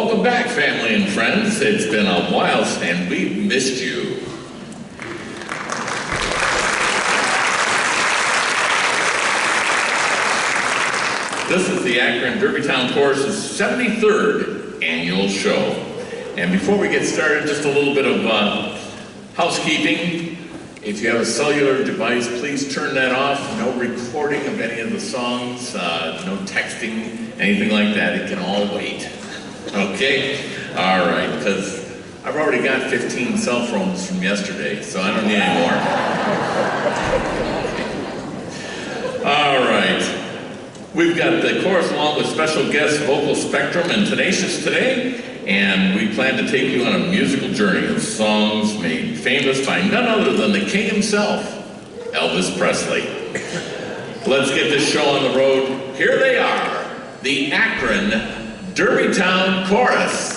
Welcome back, family and friends. It's been a while and we've missed you. This is the Akron Derbytown Chorus's 73rd annual show. And before we get started, just a little bit of housekeeping. If you have a cellular device, please turn that off. No recording of any of the songs, no texting, anything like that. It can all wait. Okay? All right, because I've already got 15 cell phones from yesterday, so I don't need any more. All right. We've got the chorus along with special guests Vocal Spectrum and Tenacious today, and we plan to take you on a musical journey of songs made famous by none other than the king himself, Elvis Presley. Let's get this show on the road. Here they are, the Akron Derbytown Chorus.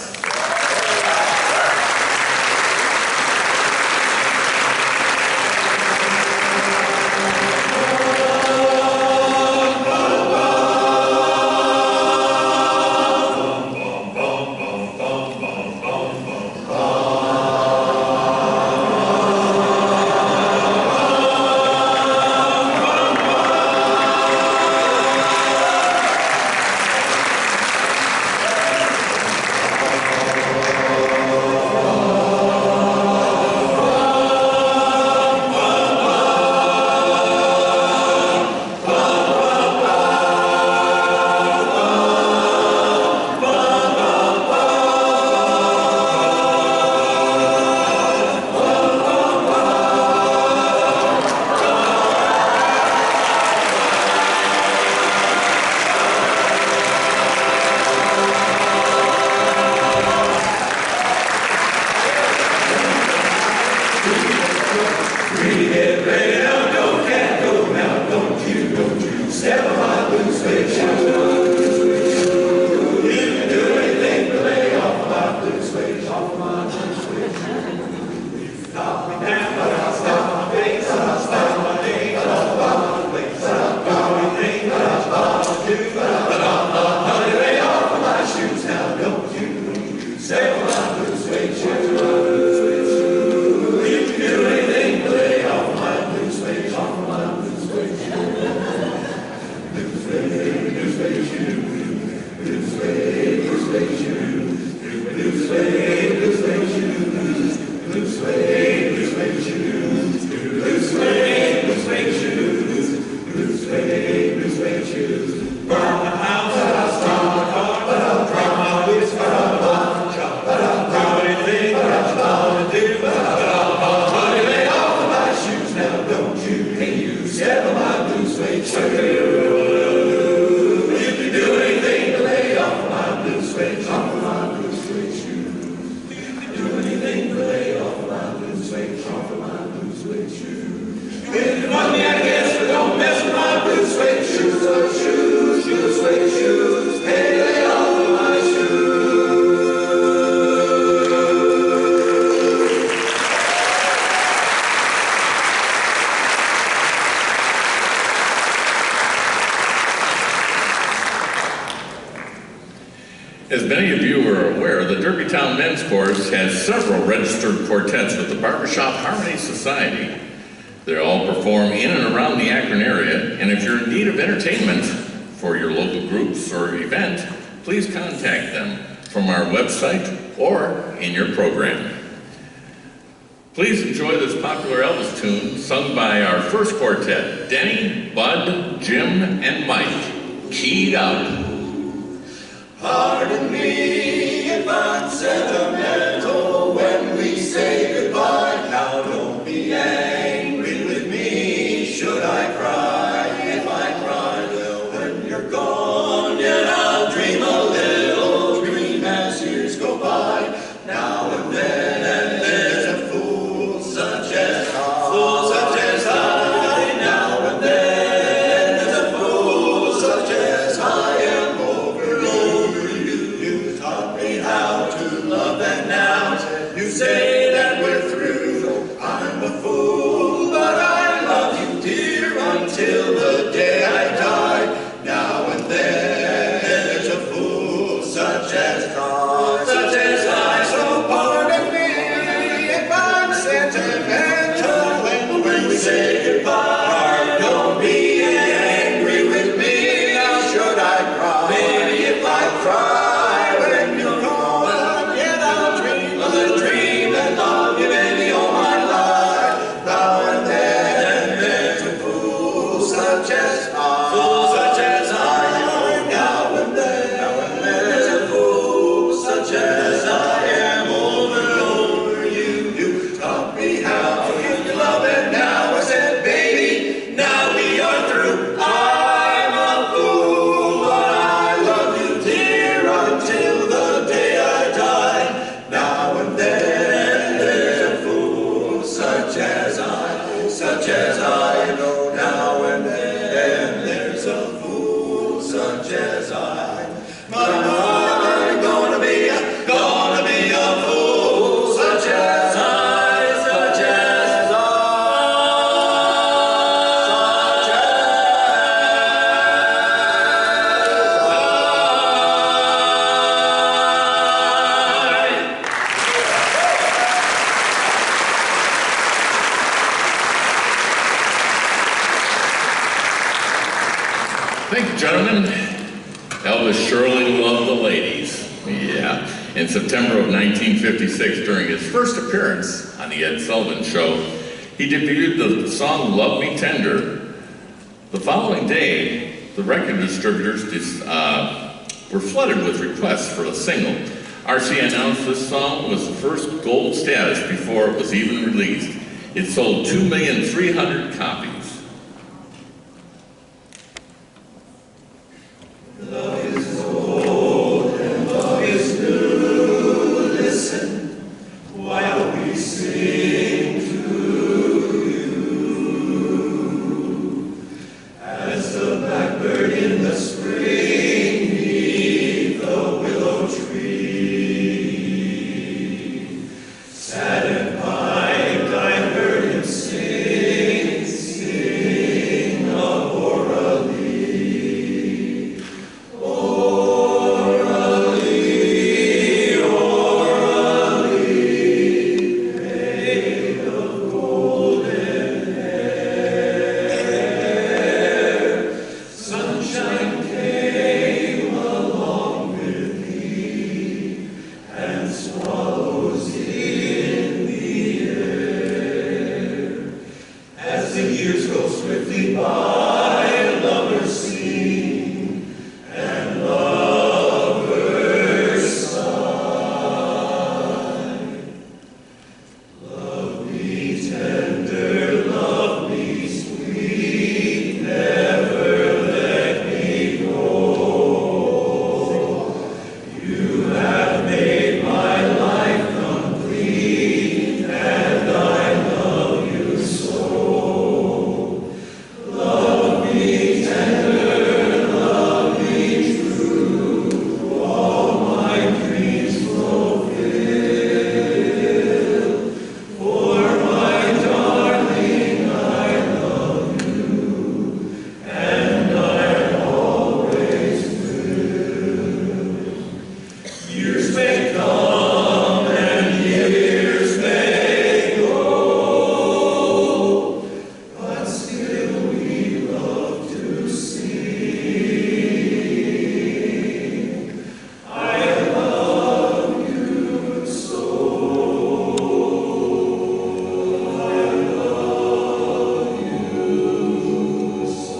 As many of you are aware, the Derbytown Men's Chorus has several registered quartets with the Barbershop Harmony Society. They all perform in and around the Akron area, and if you're in need of entertainment for your local groups or event, please contact them from our website or in your program. Please enjoy this popular Elvis tune sung by our first quartet, Denny, Bud, Jim, and Mike, keyed up. Pardon me if I'm sentimental when we say goodbye. Now don't be angry with me. Should I cry? If I cry, well, when you're gone, yet I'll dream a little dream as years go by. Now and then, and there's a fool such as I. Now and then, there's a fool such as I am over you. Taught me how to love, and now you say that we're through. I'm a fool, but I love you, dear, until the day I die. Now and then, there's a fool such as I. Thank you, gentlemen. Elvis surely loved the ladies. Yeah. In September of 1956, during his first appearance on the Ed Sullivan Show, he debuted the song Love Me Tender. The following day, the record distributors were flooded with requests for the single. RCA announced this song was the first gold status before it was even released. It sold 2,300,000 copies. Love is old and love is new. Listen while we sing to you. As the blackbird in the spring beneath the willow tree. Sad and piped, I heard him sing, sing of Oralee. Oralee, Oralee, maid of golden hair. Sunshine came along with thee, and swallows in the air. As the years go swiftly by, lovers sing and lovers sigh. Love me tender, love me sweet, never let me go. You have made my life complete, and I love you so. Love me tender, love me true, all my dreams fulfill. For my darling, I love you, and I always will. Years may come and years may go, but still we love to sing. I love you so. I love you so.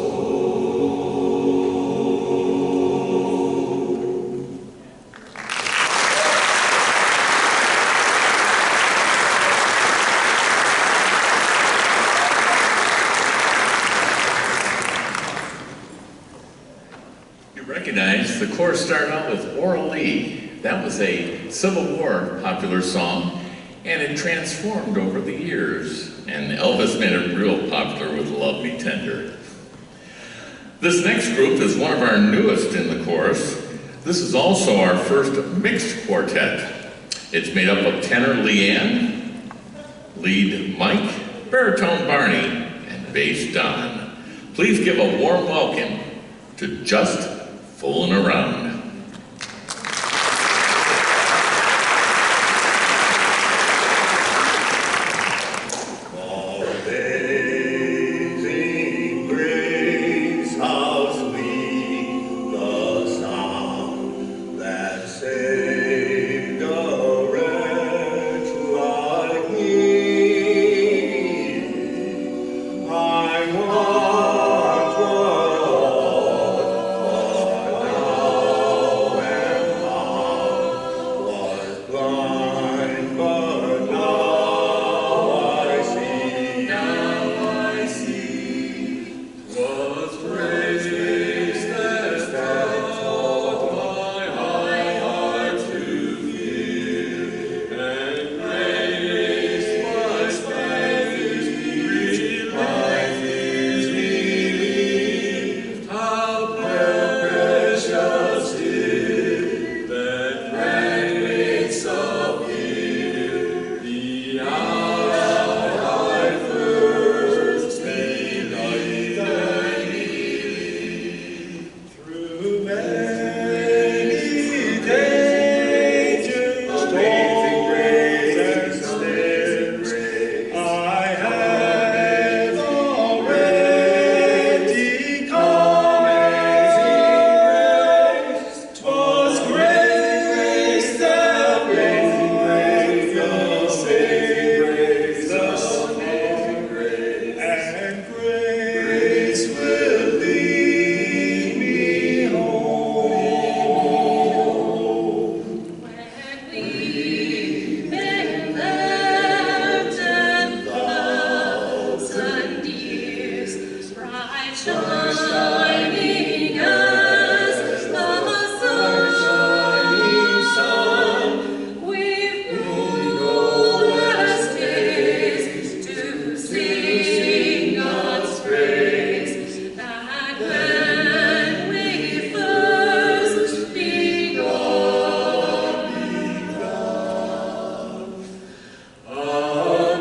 You recognize the chorus started out with Oralee. That was a Civil War popular song, and it transformed over the years. And Elvis made it real popular with Love Me Tender. This next group is one of our newest in the chorus. This is also our first mixed quartet. It's made up of tenor Leanne, lead Mike, baritone Barney, and bass Don. Please give a warm welcome to Just Fooling Around. Amazing grace, how sweet the sound that saved a wretch like me. I once was lost, but grace will lead me home. When we've been left and thousand years, bright shining as the sun, we've coolest days to sing God's praise. And when we first begun,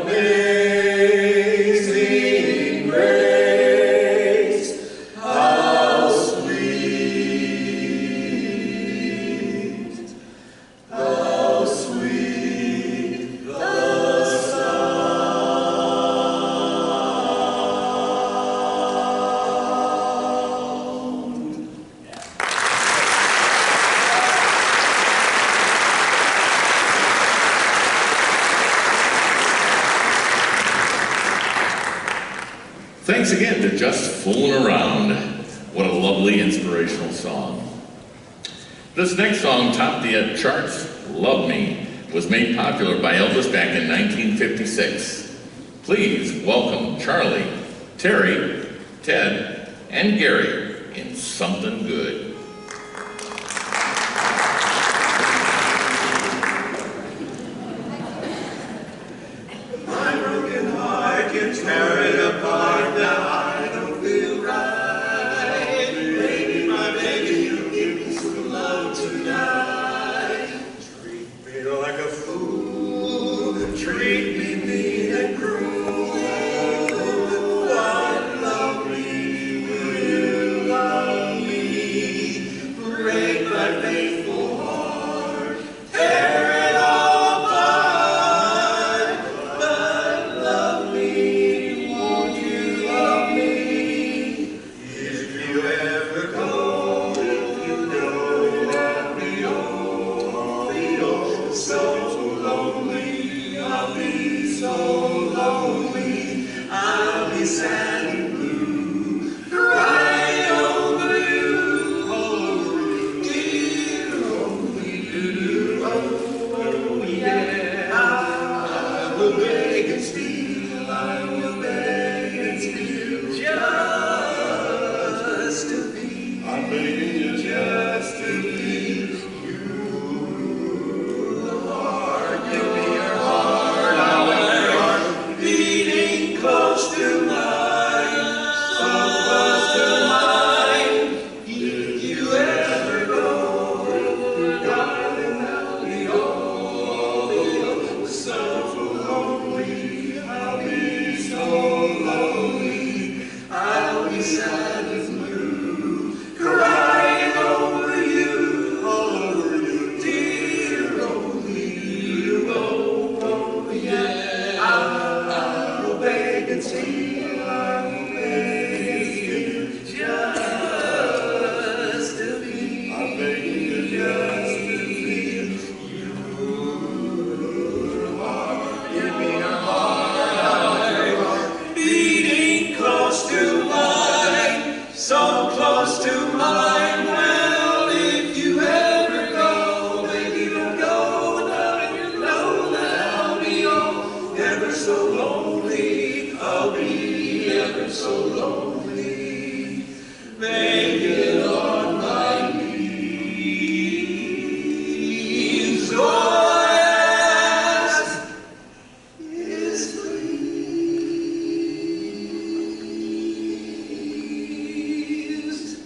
amazing grace, how sweet the sound. Thanks again to Just Fooling Around. What a lovely, inspirational song. This next song topped the charts, Love Me, was made popular by Elvis back in 1956. Please welcome Charlie, Terry, Ted, and Gary in Something Good. My broken heart can tear it apart. Now I don't feel right. Baby, I'm begging you, give me some love tonight. Treat me like a fool. Treat me mean and cruel. Love me, will you love me? Break my faithful heart. Tear it all apart. But love me, won't you love me? If you ever go, if you know I'll be so lonely. I'll be so lonely. I'll be sad and blue, crying over you, dear only you. Oh yeah, I will beg and steal, I will beg and steal, just to be. I'm begging you just to be. You are, give me your heart, I want your heart beating close to mine, so close to mine. If you ever go, darling, I'll be so lonely. I'll be so lonely. I'll be sad and blue, crying over you, dear only you. Oh yeah, I will beg and steal, I will beg and steal, just to be. I'm begging you just to be. You are, give me your heart, I want your heart beating close to mine, so close to mine. Well, if you ever go, baby, don't go without it. You know that I'll be ever so lonely. I'll be ever so lonely, begging on my knees. All I ask is please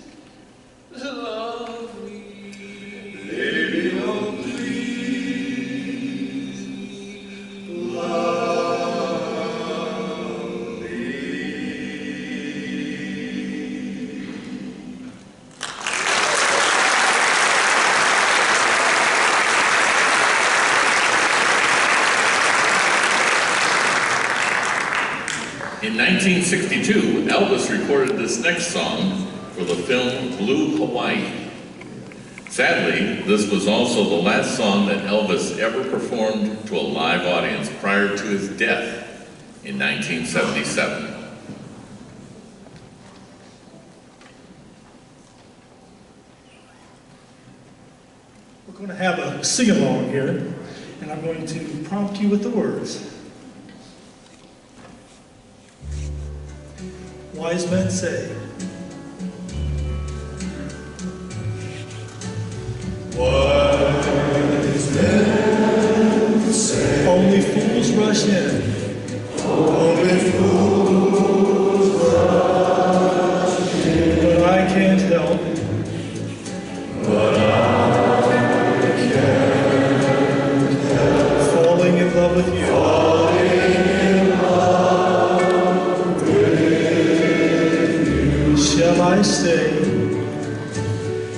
love me. Baby, oh please love me. In 1962, Elvis recorded this next song for the film Blue Hawaii. Sadly, this was also the last song that Elvis ever performed to a live audience prior to his death in 1977. We're going to have a sing-along here, and I'm going to prompt you with the words. Wise men say, wise men say, only fools rush in, only fools rush in, but I can't help. but I can't help Falling in love with you. falling in love with you. Shall I stay?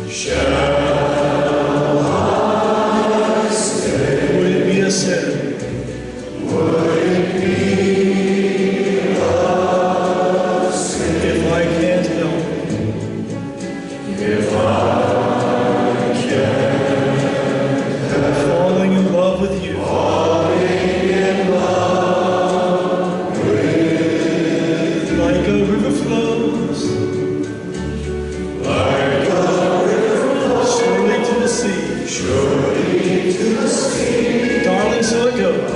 Shall I stay? Would it be a sin? Would it be a sin If I can't help, if I can't falling in love with you. falling in love with Like a river flows, like a river surely to the sea. surely to the sea? Darling, so it goes.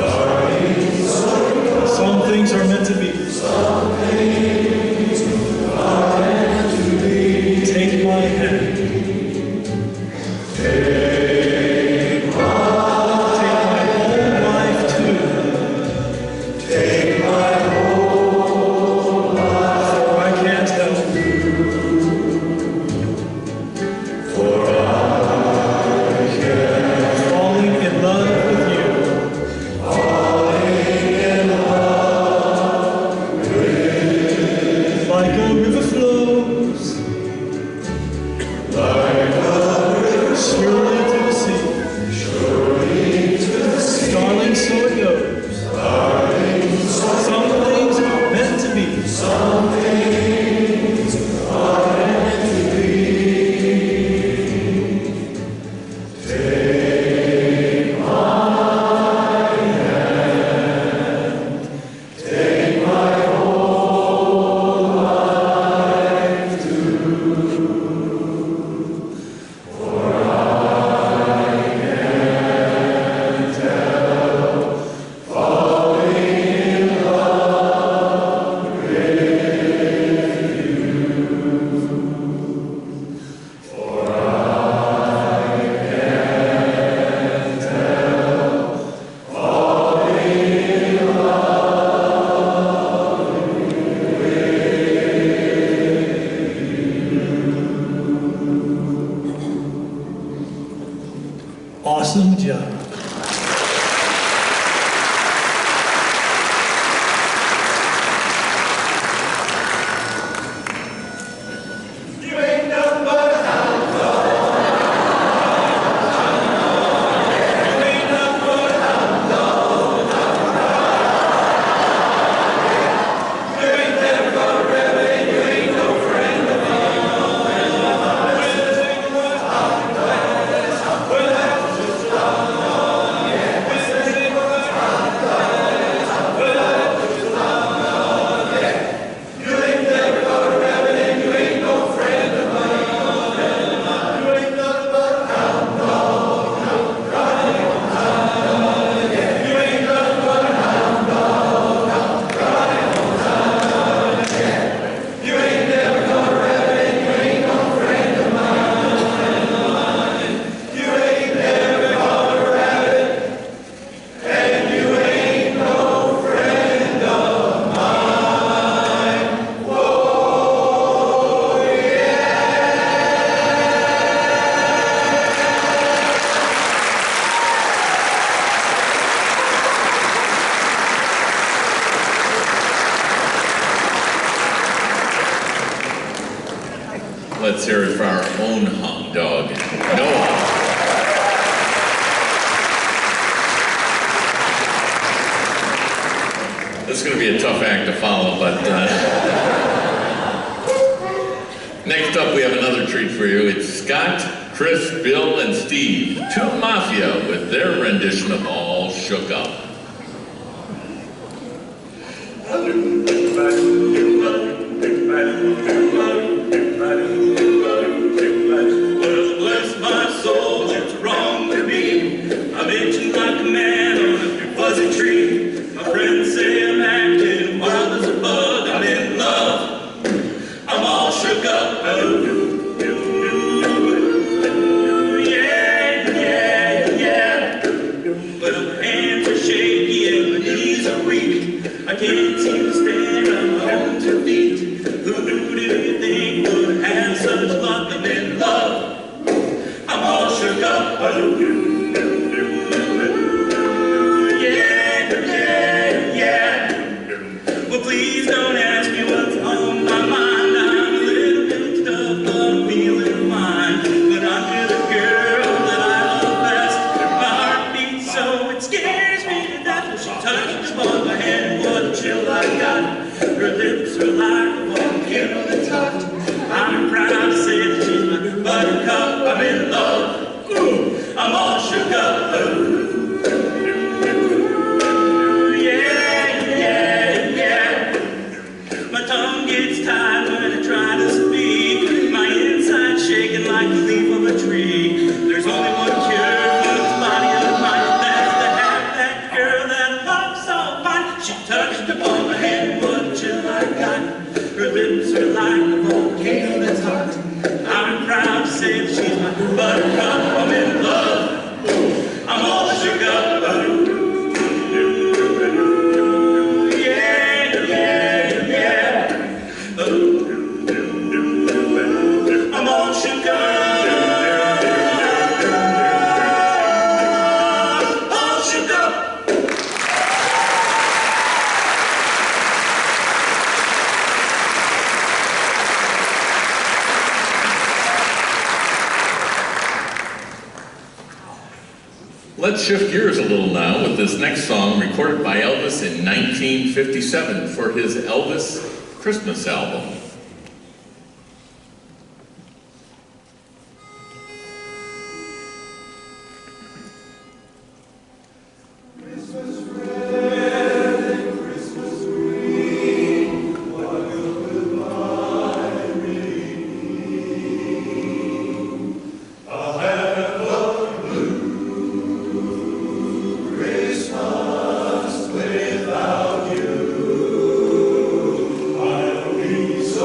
Some things are meant to be. Some things are meant to be. Take my hand. Take my Take my whole life too. Take my whole life, For I can't help. for I can't Falling in love with you. falling in love Like a river flows, like a river surely to the sea. surely to the sea. Darling, so it goes. Some things are meant to be. Some things are meant to be. Take my hand, take my whole life too, for I can't help falling in love with you. For I can't help falling in love Awesome job. You ain't nothing but a hound dog. You ain't nothing but a hound dog. You ain't never gonna rev it, and you ain't no friend of mine. Well, this ain't what hound dog is. Well, that's just hound dog. Well, this ain't what hound dog is. Well, that's just hound dog. You ain't never gonna rev it, and you ain't no friend of mine. You ain't nothing but a hound dog. Crying on time. You ain't nothing but a hound dog. Crying on time. You ain't never gonna rev it, and you ain't no friend of mine. You ain't never gonna rev it, and you ain't no friend of mine. Whoa, Let's hear it for our own hound dog, Noah. This is going to be a tough act to follow, but next up we have another treat for you. It's Scott, Chris, Bill, and Steve, two Mafia, with their rendition of All Shook Up. Bless my soul, it's wrong. shook up. Yeah, yeah, yeah. But my hands are shaky and my knees are weak. I can't seem to stand on my own two feet. Who do you think would have such luck? I'm in love. I'm all shook up. Yeah, yeah, yeah. Well, please don't ask me what's on my mind. I'm a little mixed up, but I'm feeling fine. But I'm with a girl that I love best. My heart beats so it scares me to death. When she touched upon my hand, what a chill I got. Her lips are like a volcano that's hot. I'm proud to say that she's my buttercup. I'm in love. Ooh, I'm all shook up. Yeah, yeah, yeah. My tongue gets tied when I try to speak. My inside's shaking like the leaf of a tree. There's only one cure for this body of mine. That's to have that girl that I love so fine. She touched upon my hand, what chill I got. Her lips are like a volcano that's hot. I'm proud to say that she's my buttercup. I'm in love. I'm all shook up. Yeah, yeah, yeah. I'm all shook up. All shook up. Let's shift gears a little now with this next song recorded by Elvis in 1957 for his Elvis Christmas album. Without you, I'll be so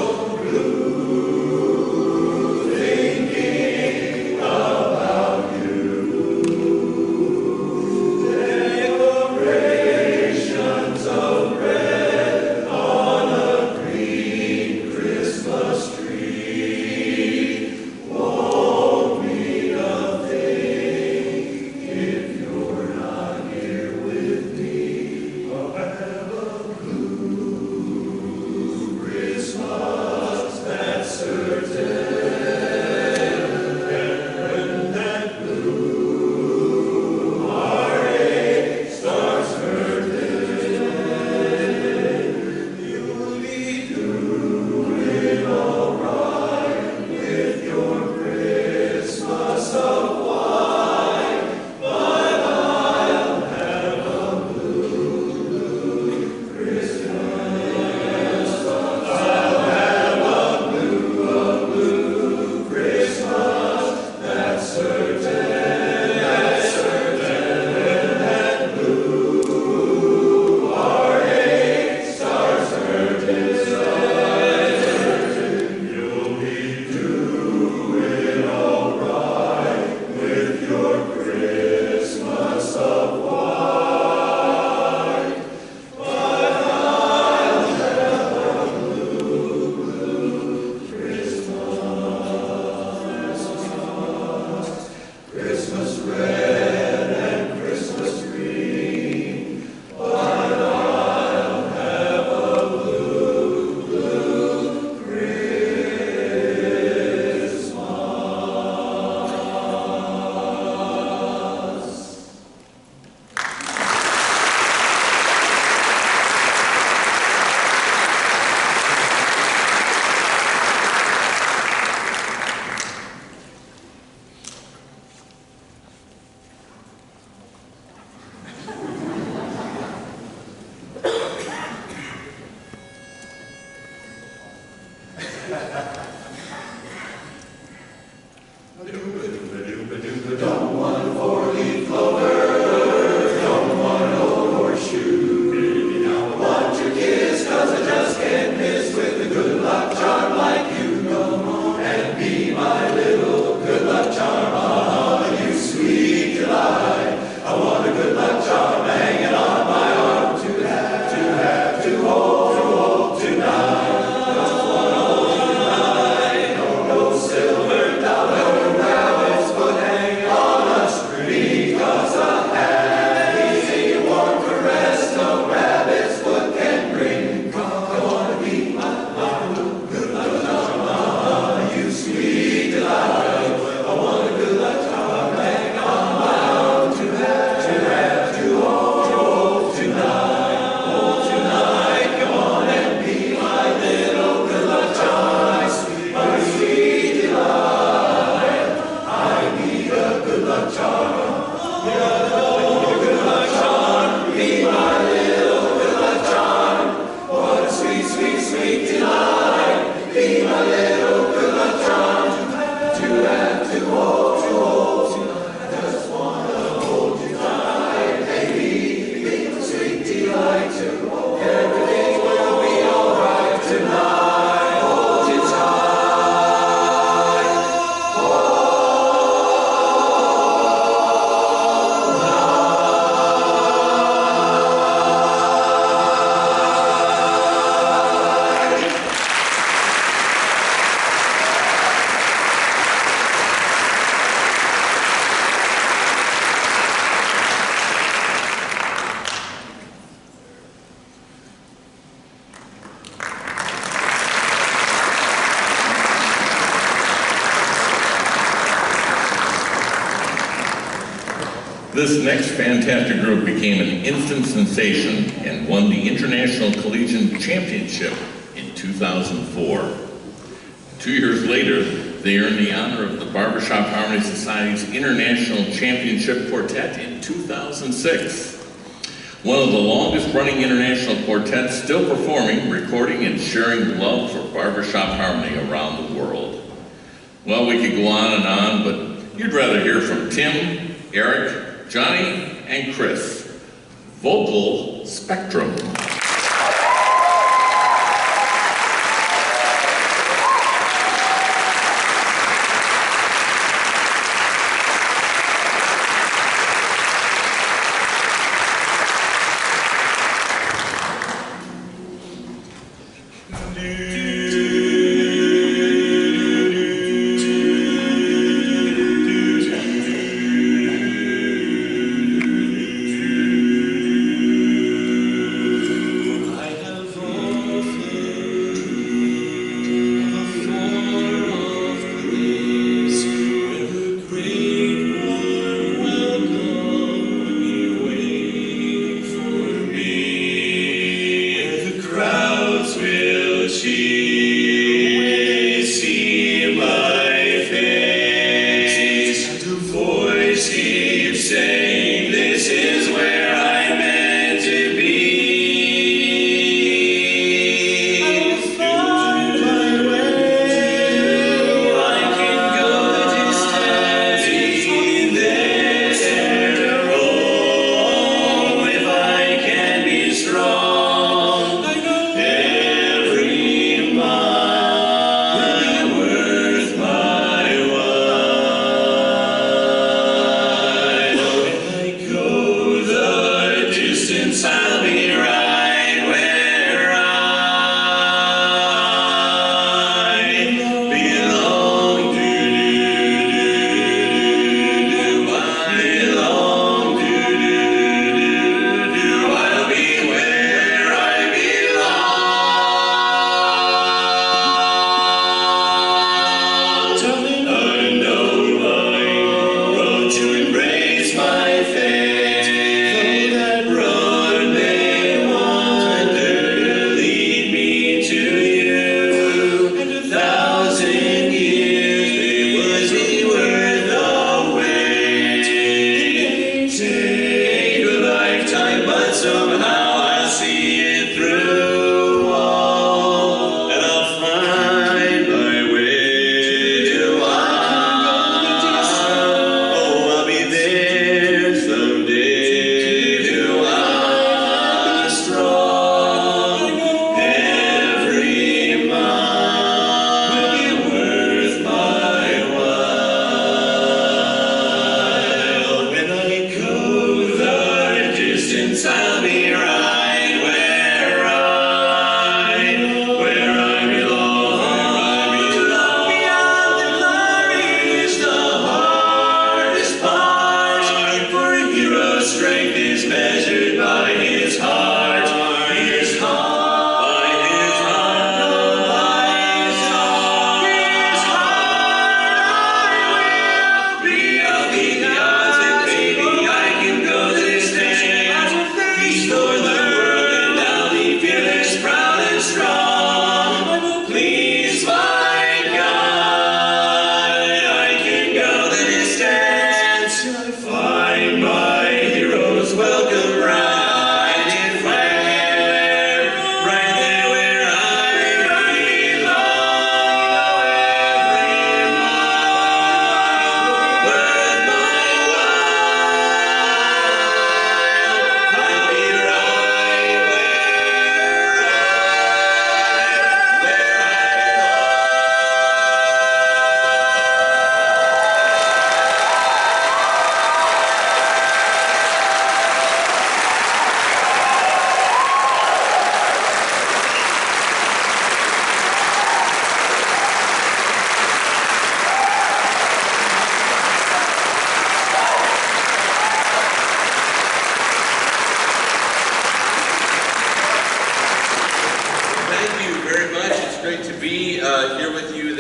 This next fantastic group became an instant sensation and won the International Collegiate Championship in 2004. 2 years later, they earned the honor of the Barbershop Harmony Society's International Championship Quartet in 2006. One of the longest running international quartets still performing, recording, and sharing love for barbershop harmony around the world. Well, we could go on, but you'd rather hear from Tim, Eric, Johnny, and Chris. Vocal Spectrum.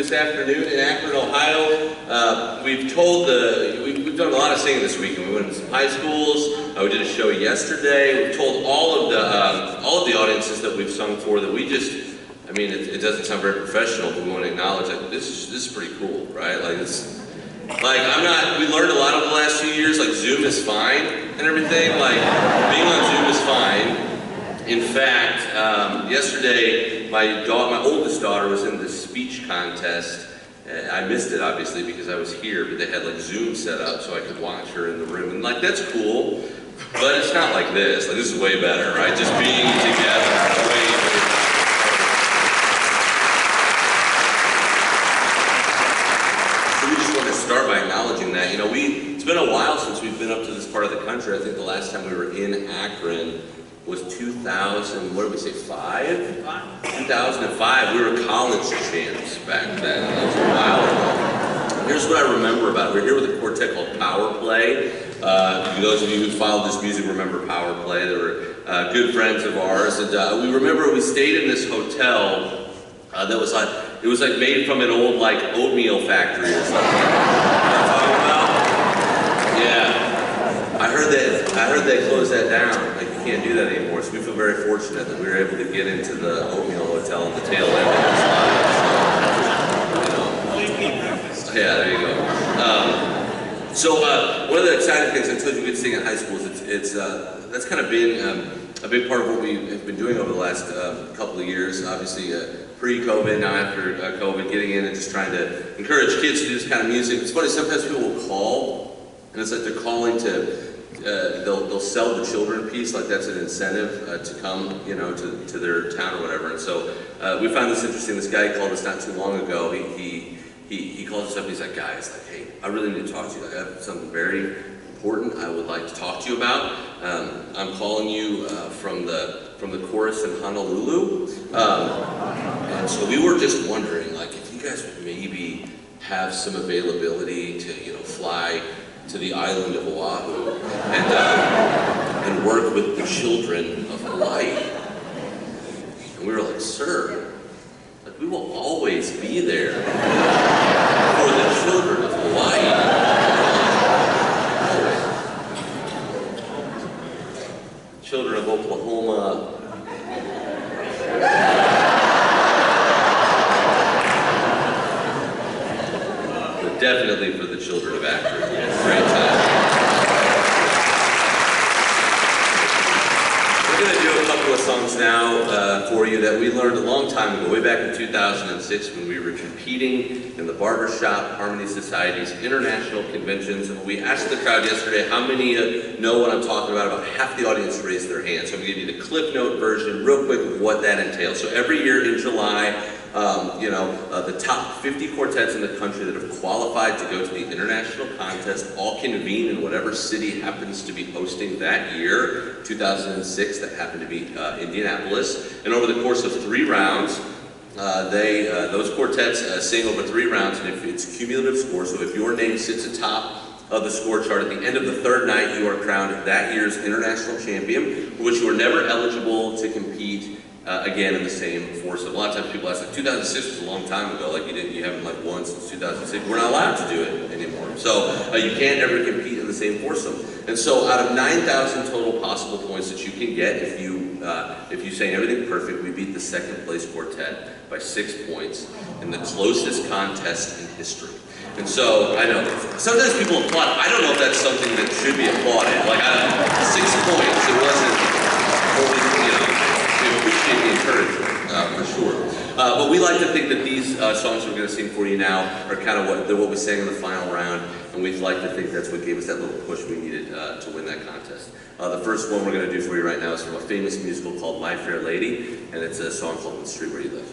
this afternoon in Akron, Ohio. We've done a lot of singing this week, and we went to some high schools. We did a show yesterday. We've told all of the audiences that we've sung for that we just, I mean, it doesn't sound very professional, but we want to acknowledge that this is pretty cool, right? Like we learned a lot over the last few years, like Zoom is fine and everything. Like being on Zoom is fine. In fact, yesterday, my oldest daughter was in this speech contest. I missed it, obviously, because I was here, but they had like Zoom set up so I could watch her in the room. And like, that's cool, but it's not like this. Like, this is way better, right? Just being together, way better. So we just want to start by acknowledging that. You know, it's been a while since we've been up to this part of the country. I think the last time we were in Akron was 2000, what did we say, 5? 2005, we were college champs back then. That was a while ago. Here's what I remember about it. We were here with a quartet called Power Play. Those of you who followed this music remember Power Play. They were good friends of ours. And we remember we stayed in this hotel that was like, it was like made from an old like oatmeal factory or something. You know what I'm talking about? Yeah. I heard they closed that down. Like, you can't do that anymore. So we feel very fortunate that we were able to get into the oatmeal hotel in the tail end of this life. So, yeah, there you go. One of the exciting things I told you we could sing in high schools. That's kind of been a big part of what we have been doing over the last couple of years. Obviously, pre-COVID, now after COVID, getting in and just trying to encourage kids to do this kind of music. It's funny. Sometimes people will call. And it's like they're calling to, they'll sell the children piece, like that's an incentive to come, you know, to their town or whatever. And so we found this interesting. This guy called us not too long ago. He called us up and he's like, guys, like, hey, I really need to talk to you. Like, I have something very important I would like to talk to you about. I'm calling you from the chorus in Honolulu. And so we were just wondering, like, if you guys would maybe have some availability to, you know, fly to the island of Oahu and work with the children of Hawaii. And we were like, sir, like, we will always be there for the children of Hawaii. Children of Oklahoma. But definitely for the children of Akron. Great time. We're going to do a couple of songs now for you that we learned a long time ago, way back in 2006 when we were competing in the Barbershop Harmony Society's international conventions. And we asked the crowd yesterday how many know what I'm talking about. About half the audience raised their hand. So I'm going to give you the Cliff Note version real quick of what that entails. So every year in July, the top 50 quartets in the country that have qualified to go to the international contest all convene in whatever city happens to be hosting that year. 2006, that happened to be Indianapolis. And over the course of 3 rounds, those quartets sing over 3 rounds, and if it's cumulative score, so if your name sits atop of the score chart at the end of the 3rd night, you are crowned that year's international champion, for which you are never eligible to compete again in the same foursome. A lot of times people ask, like, 2006 was a long time ago, like you haven't like won since 2006. We're not allowed to do it anymore. So you can't ever compete in the same foursome. And so out of 9,000 total possible points that you can get, if you sang everything perfect, we beat the 2nd place quartet by 6 points in the closest contest in history. And so, I know, sometimes people applaud. I don't know if that's something that should be applauded. Like, 6 points, it wasn't only, you know, we appreciate the encouragement, for sure. But we like to think that these songs we're going to sing for you now are kind of what we sang in the final round, and we'd like to think that's what gave us that little push we needed to win that contest. The first one we're going to do for you right now is from a famous musical called My Fair Lady, and it's a song called The Street Where You Live.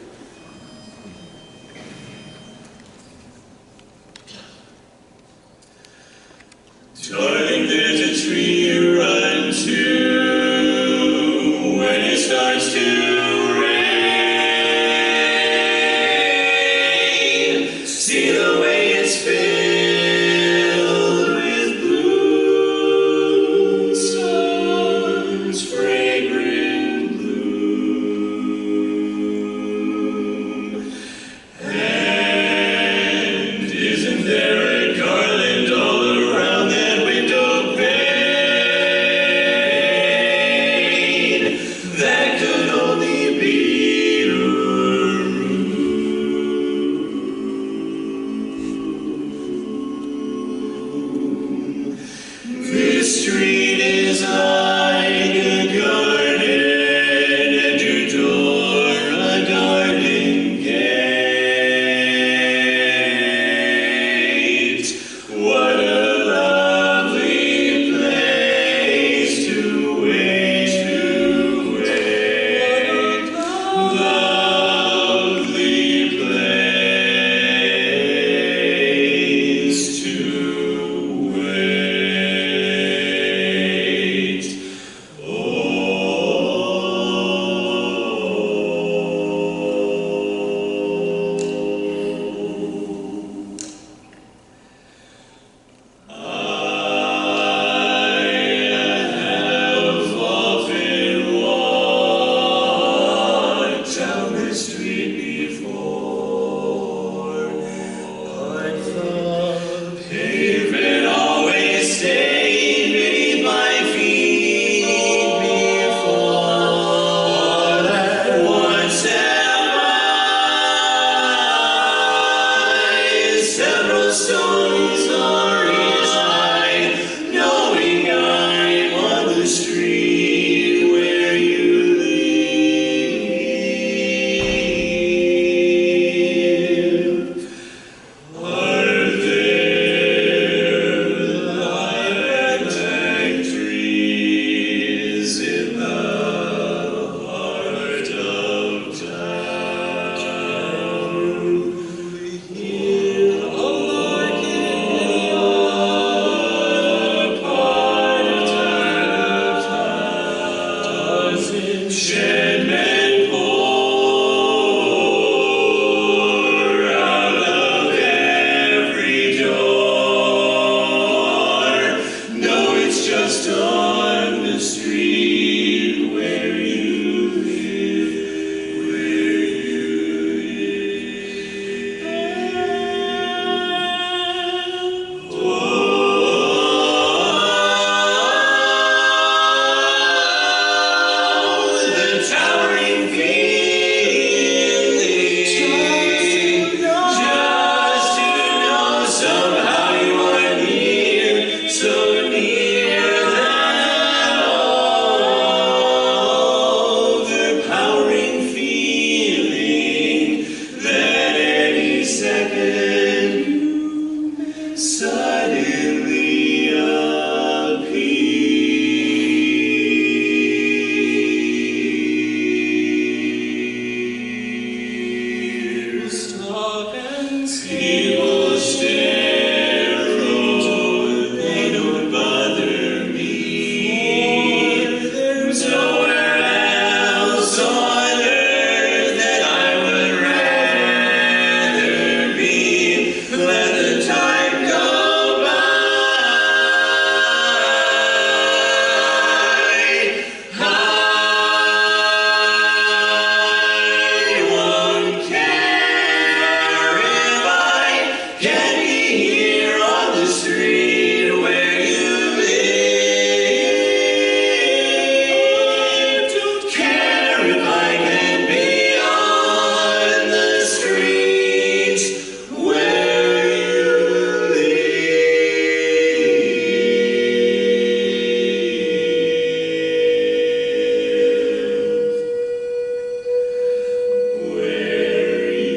Darling, there's a tree you run to when it starts to rain. See the way it's filled with blossoms, fragrant bloom. And There a garland all around that window pane that could only be her room. This street is like a garden, and your door a garden gate. What a lovely place to wait, lovely place to wait. I have often walked down this street before, but the pavement always stayed beneath my feet before that once have I several stories are inside, knowing I'm on the street where you live. Are there lilac trees in the heart of town? In a lark in the part of town, does it shed men pour out of every door? No, it's just on the street where you live, where you live. Oh, the towering feeling, just to know somehow you are near, so near that overpowering feeling that any second suddenly appears. Stop and people stare, oh, they don't bother me. There's nowhere else on earth that I would rather be. Let the time go by. I won't care if I can't be here on the street where you live. Don't care if I can be on the street where you live. Where you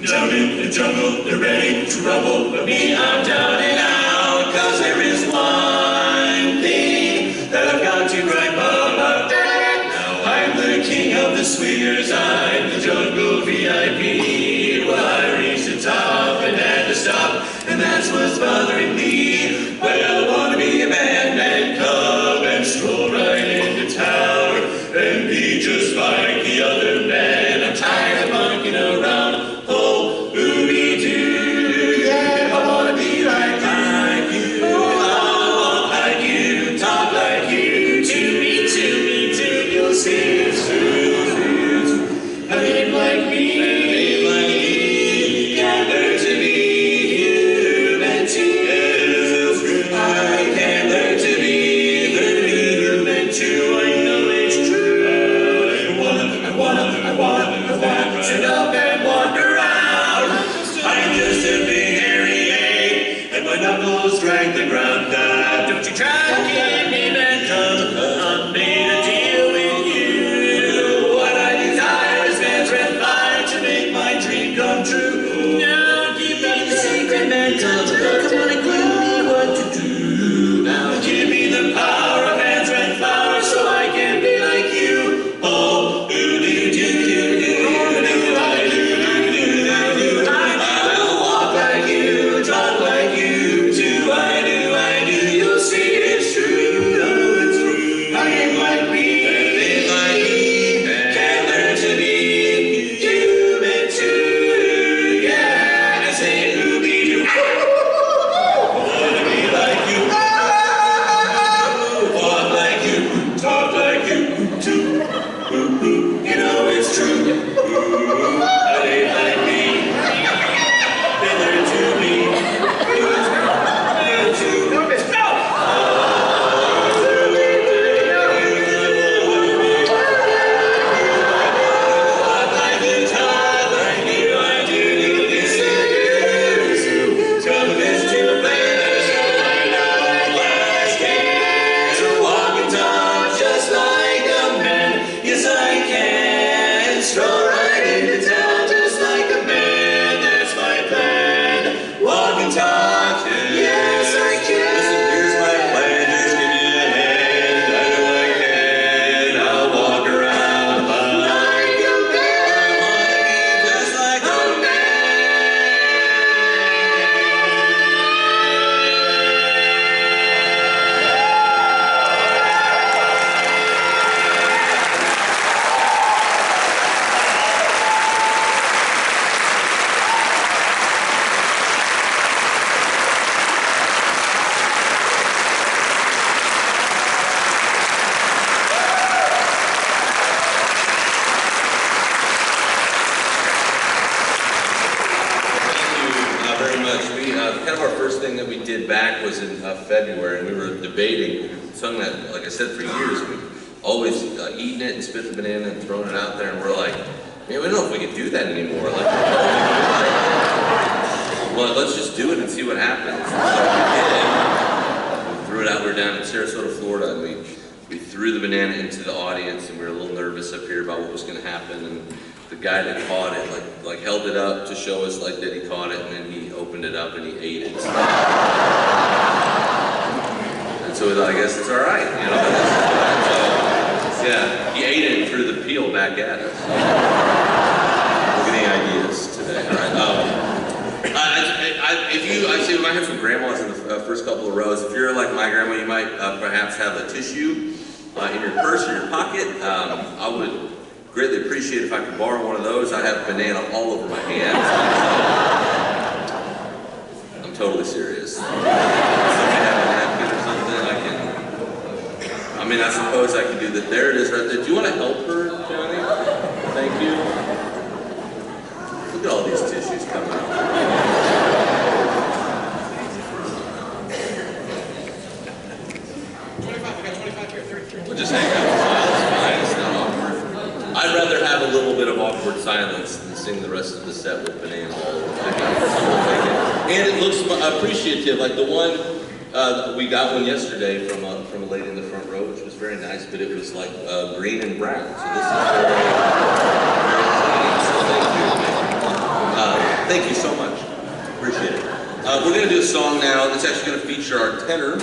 Down in the jungle, they're ready to rumble, but me, I'm down and out, 'cause there is one thing that I've got to gripe about. Now I'm the king of the swingers, I'm the jungle VIP. kind of our first thing that we did back was in February, and we were debating. We sung that, like I said, for years. We've always eaten it and spit the banana and thrown it out there, and we're like, man, we don't know if we can do that anymore. Like, well, let's just do it and see what happens. So we did. We threw it out. We were down in Sarasota, Florida, and we threw the banana into the audience, and we were a little nervous up here about what was going to happen. And the guy that caught it, like held it up to show us like that he caught it, and then he opened it up and he ate it. And so we thought, I guess it's all right, you know. So, yeah, he ate it and threw the peel back at us. Look at any ideas today, all right? I say we might have some grandmas in the first couple of rows. If you're like my grandma, you might perhaps have a tissue in your purse or your pocket. I would greatly appreciate if I could borrow one of those. I have banana all over my hands. I'm totally serious. Somebody have a napkin or something? I mean, I suppose I can do that. There it is right there. Do you want to help her, Johnny? Thank you. Look at all these tissues coming out. We'll just hang out. It's not awkward. I'd rather have a little bit of awkward silence than sing the rest of the set with banana all over. And it looks appreciative, like the one, we got one yesterday from a lady in the front row, which was very nice, but it was like green and brown. So this is very clean, so thank you so much. Appreciate it. We're going to do a song now that's actually going to feature our tenor,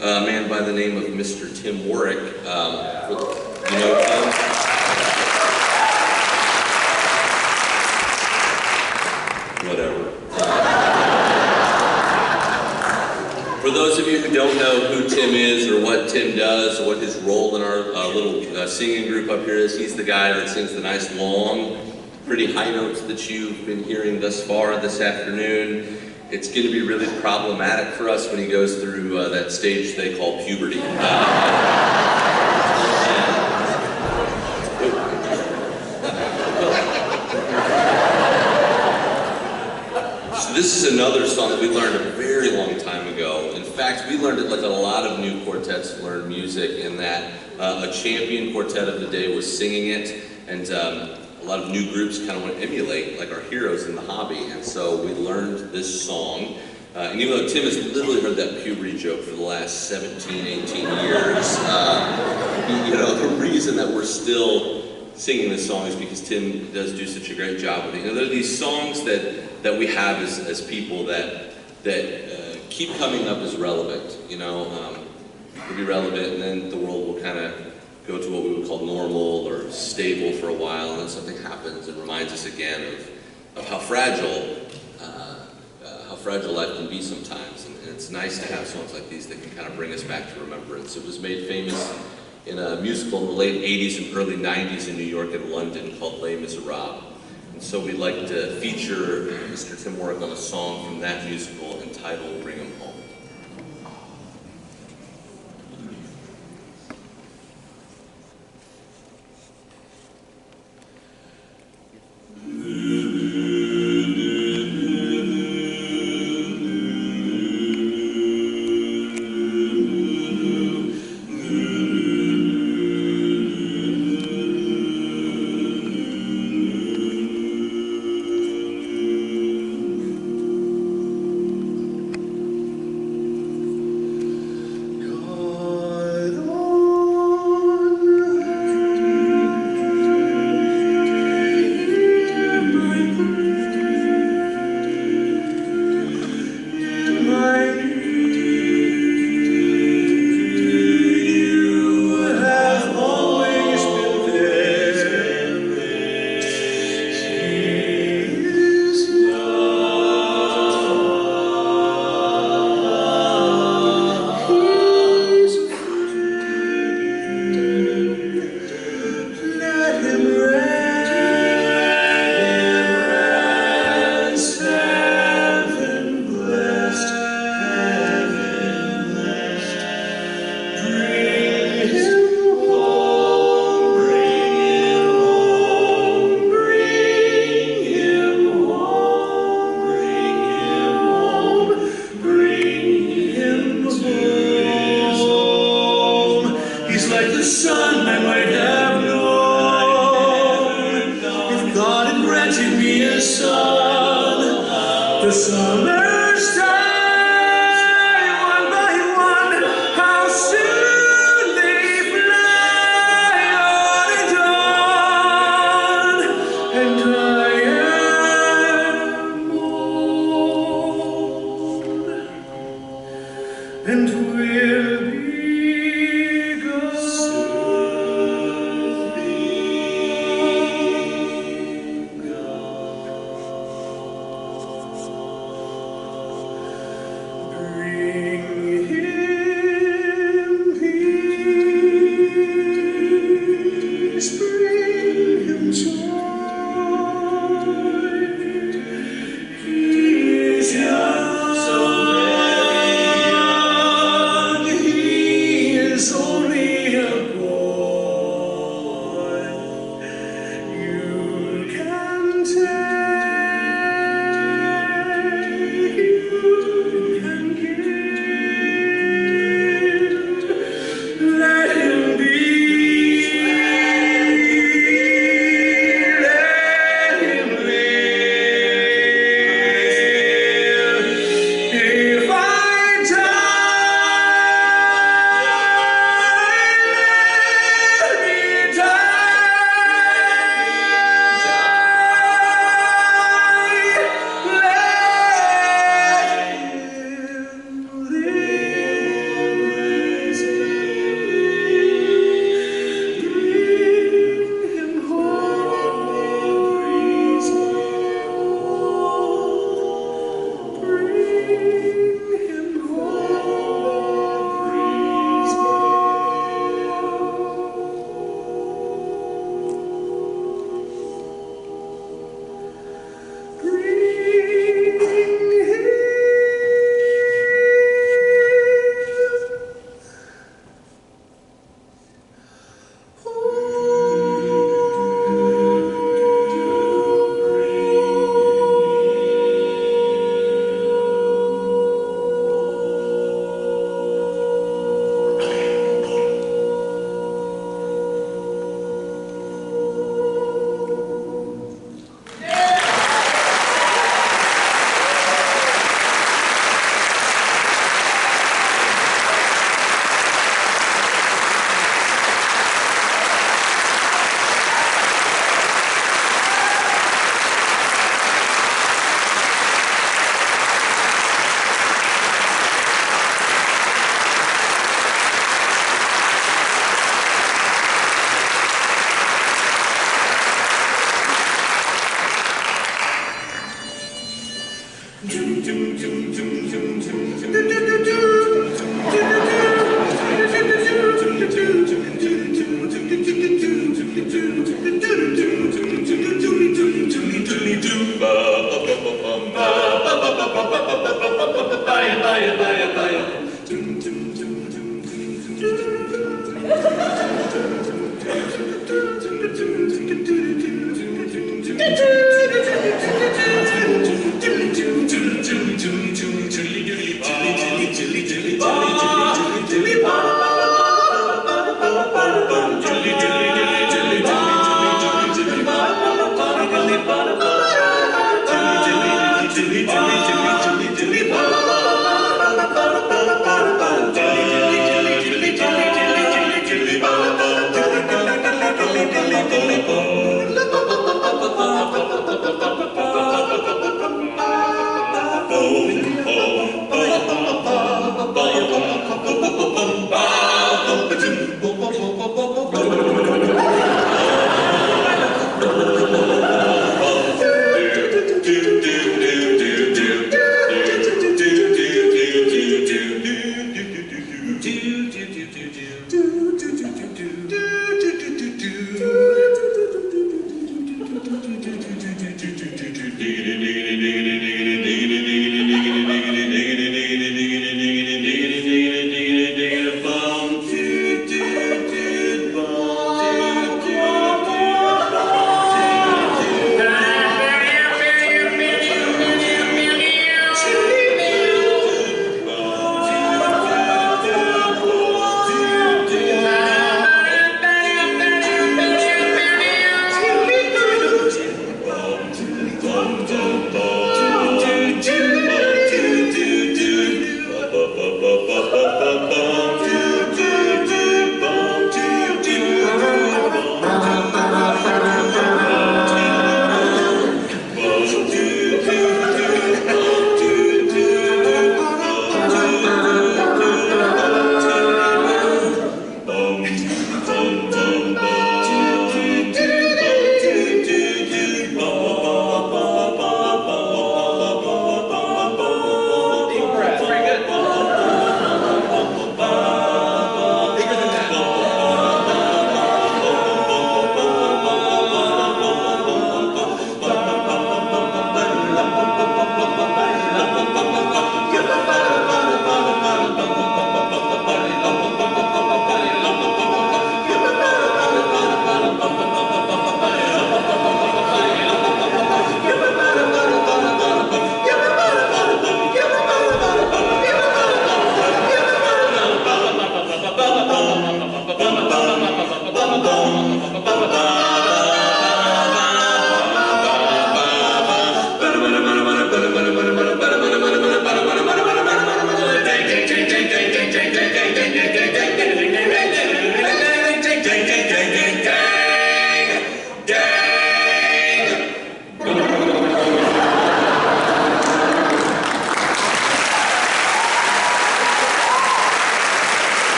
a man by the name of Mr. Tim Warwick. You know Tim? Whatever. For those of you who don't know who Tim is or what Tim does or what his role in our little singing group up here is, he's the guy that sings the nice long, pretty high notes that you've been hearing thus far this afternoon. It's going to be really problematic for us when he goes through that stage they call puberty. So this is another song that we learned a very long time ago. In fact, we learned it like a lot of new quartets learn music, in that a champion quartet of the day was singing it, and a lot of new groups kind of want to emulate like our heroes in the hobby, and so we learned this song. And even though Tim has literally heard that puberty joke for the last 17, 18 years, you know, the reason that we're still singing this song is because Tim does do such a great job with it. You know, there are these songs that we have as people that keep coming up as relevant, you know, will be relevant, and then the world will kind of go to what we would call normal or stable for a while, and then something happens and reminds us again of how fragile life can be sometimes. And it's nice to have songs like these that can kind of bring us back to remembrance. It was made famous in a musical in the late 80s and early 90s in New York and London called Les Miserables. And so we'd like to feature Mr. Tim Warwick on a song from that musical entitled Bring 'Em Home. planted me a son. The summers die one by one. How soon they fly on and I am old and will be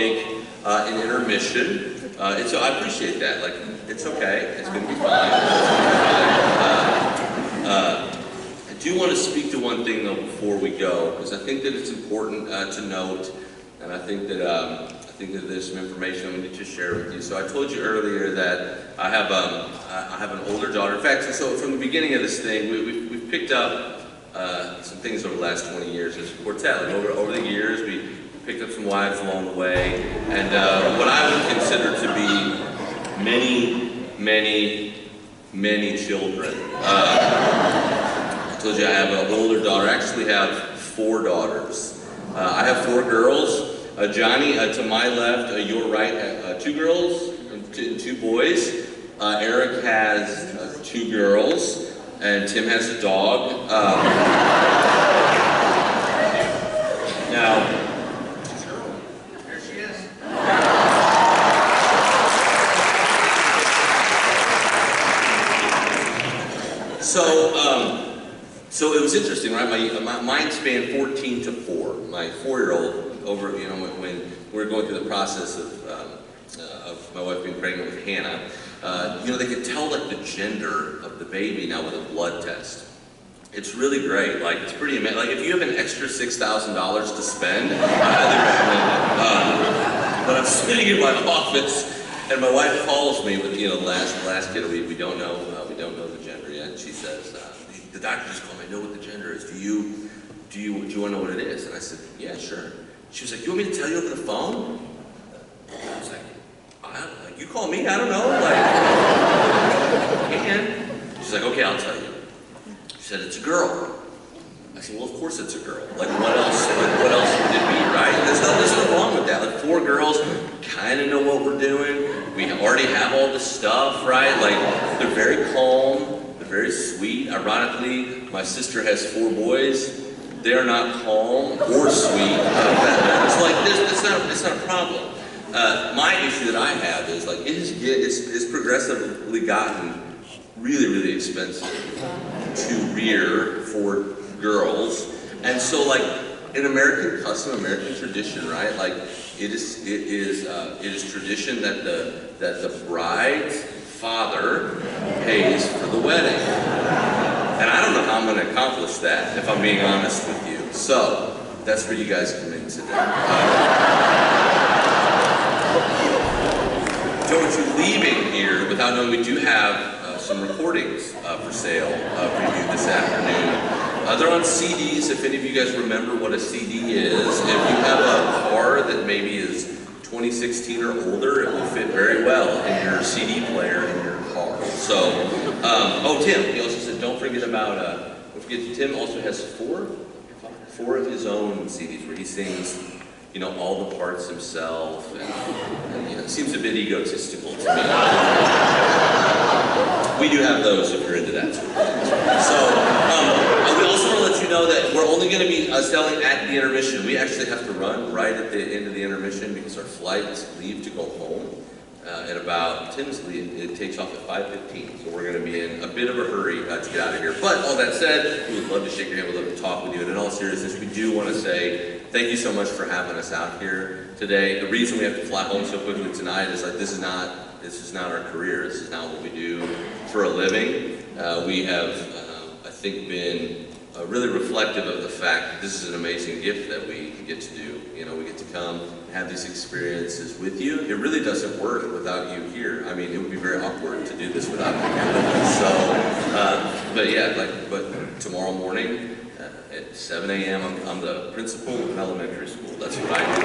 take an intermission. I appreciate that. Like, it's okay. It's going to be fine. I do want to speak to one thing though before we go, because I think that it's important to note, and I think that there's some information I need to share with you. So I told you earlier that I have an older daughter. In fact, so from the beginning of this thing, we've picked up some things over the last 20 years as a quartet. Like over the years, we picked up some wives along the way, and what I would consider to be many children. I told you I have an older daughter. I actually have 4 daughters. I have 4 girls. Johnny, to my left, your right, 2 girls and 2 boys. Eric has 2 girls, and Tim has a dog. Now, there she is. So it was interesting, right? Mine spanned 14 to 4. My 4-year-old, over, you know, when we were going through the process of my wife being pregnant with Hannah, you know, they could tell like the gender of the baby now with a blood test. It's really great. Like, it's pretty amazing. Like, if you have an extra $6,000 to spend, I highly recommend it. But I'm sitting in my office, and my wife calls me with, you know, the last kid. We don't know the gender yet. She says, the doctor just called me. I know what the gender is. Do you want to know what it is? And I said, yeah, sure. She was like, you want me to tell you over the phone? I was like, you call me? I don't know. Like, I can. She's like, okay, I'll tell you. She said, it's a girl. I said, well, of course it's a girl. Like, what else would it be, right? There's nothing wrong with that. Like, 4 girls kind of know what we're doing. We already have all this stuff, right? Like, they're very calm. They're very sweet. Ironically, my sister has 4 boys. They're not calm or sweet. It's like this. It's not a problem. My issue that I have is like it's progressively gotten really expensive to rear 4 girls, and so like in American custom, American tradition, right? Like it is tradition that the bride's father pays for the wedding. And I don't know how I'm going to accomplish that, if I'm being honest with you. So, that's where you guys come in today. Don't you leaving here without knowing we do have some recordings for sale for you this afternoon. They're on CDs, if any of you guys remember what a CD is. If you have a car that maybe is 2016 or older, it will fit very well in your CD player in your car. So, oh, Tim, he also said, don't forget about, Tim also has 4 of his own CDs where he sings, you know, all the parts himself, and you know, it seems a bit egotistical to me. We do have those if you're into that sort of thing. So, we also want to let you know that we're only going to be selling at the intermission. We actually have to run right at the end of the intermission because our flights leave to go home. At about, Tim's leave, it takes off at 5:15, so we're going to be in a bit of a hurry to get out of here. But all that said, we would love to shake your hand, we'd love to talk with you. And in all seriousness, we do want to say thank you so much for having us out here today. The reason we have to fly home so quickly tonight is like this is not our career. This is not what we do for a living. We have, I think, been really reflective of the fact that this is an amazing gift that we get to do. You know, we get to come and have these experiences with you. It really doesn't work without you here. I mean, it would be very awkward to do this without you here with us. So, but yeah, but tomorrow morning at 7 a.m., I'm the principal of an elementary school. That's what I do.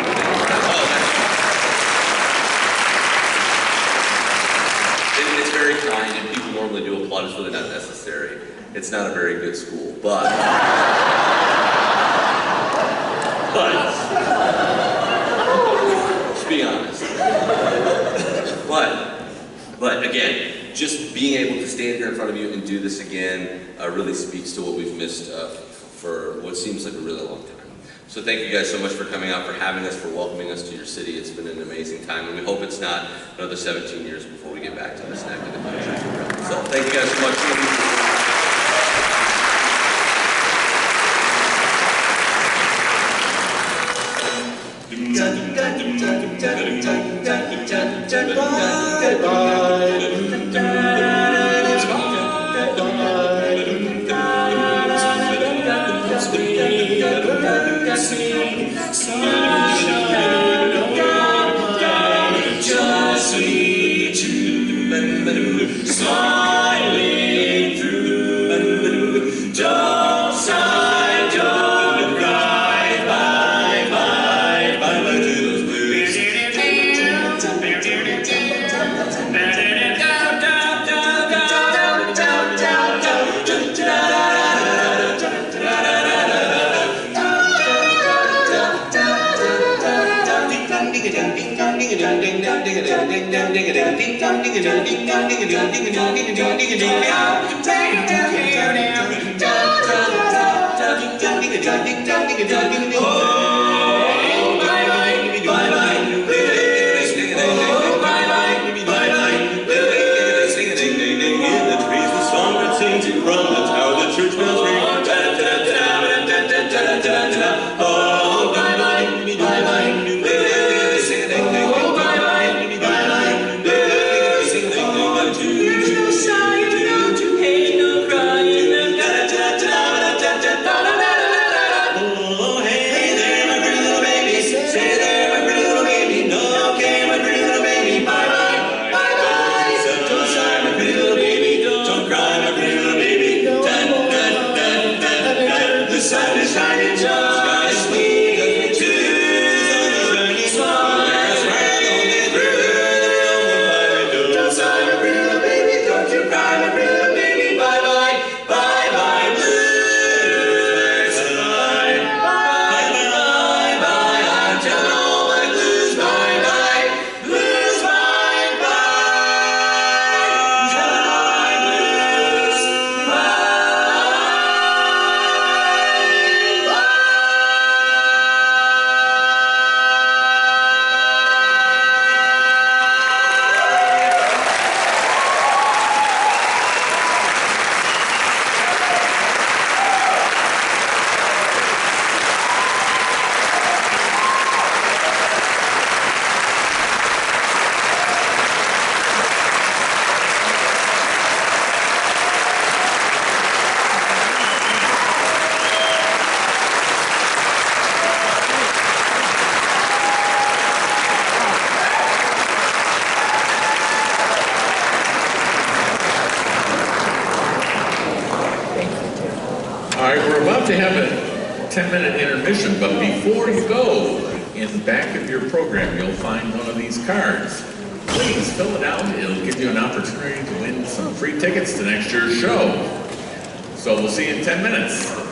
It's very kind, and people normally do applaud. It's really not necessary. It's not a very good school, but let's be honest. But again, just being able to stand here in front of you and do this again really speaks to what we've missed for what seems like a really long time. So thank you guys so much for coming out, for having us, for welcoming us to your city. It's been an amazing time, and we hope it's not another 17 years before we get back to this neck of the country. So thank you guys so much. Dum dum dum dum dum dum. sing, sunshine of just we two, smiling through. Don't sigh, don't cry, bye, bye, bye, bye to those blues. From the tower, the church bells ring. Oh, bye bye, bye bye. There's no sighing, no pain, no crying. Oh, hey there, my pretty little baby. Say there, my pretty little baby. No, okay, my pretty little baby. Bye bye, bye bye. Don't sigh, my pretty little baby. Don't cry, my pretty little baby. Dun, dun, dun, dun, dun. The sun is shining just we two. Smiles right through. Don't sigh, my pretty little baby. Don't you cry, my pretty little baby. Bye bye, bye bye, blues. Bye bye, bye bye. I'm telling all my blues. Bye bye, blues. Bye bye. Telling all my blues. All right, we're about to have a 10-minute intermission, but before you go, in the back of your program, you'll find one of these cards. Please fill it out. It'll give you an opportunity to win some free tickets to next year's show. So we'll see you in 10 minutes.